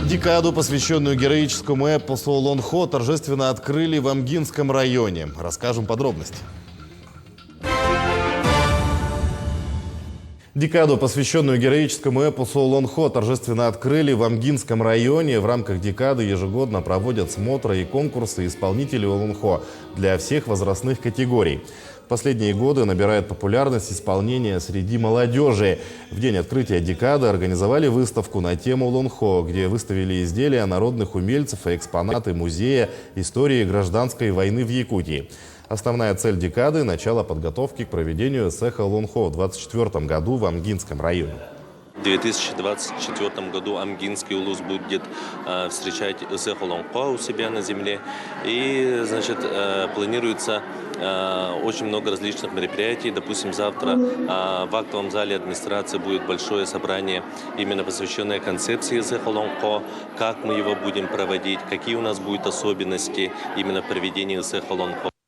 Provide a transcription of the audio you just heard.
Декаду, посвященную героическому эпосу Лонхо, торжественно открыли в Амгинском районе. Расскажем подробности. Декаду, посвященную героическому эпосу Лонхо, торжественно открыли в Амгинском районе. В рамках декады ежегодно проводят смотры и конкурсы исполнителей Лонхо для всех возрастных категорий. В последние годы набирает популярность исполнение среди молодежи. В день открытия декады организовали выставку на тему Лонхо, где выставили изделия народных умельцев и экспонаты музея истории гражданской войны в Якутии. Основная цель декады – начало подготовки к проведению Сэха Лонхо в 2024 году в Амгинском районе. В 2024 году Амгинский улус будет встречать Сэха Лонхо у себя на земле. И, планируется очень много различных мероприятий. Допустим, завтра в актовом зале администрации будет большое собрание, именно посвященное концепции Сэха Лонхо, как мы его будем проводить, какие у нас будут особенности именно в проведении Сэха Лонхо.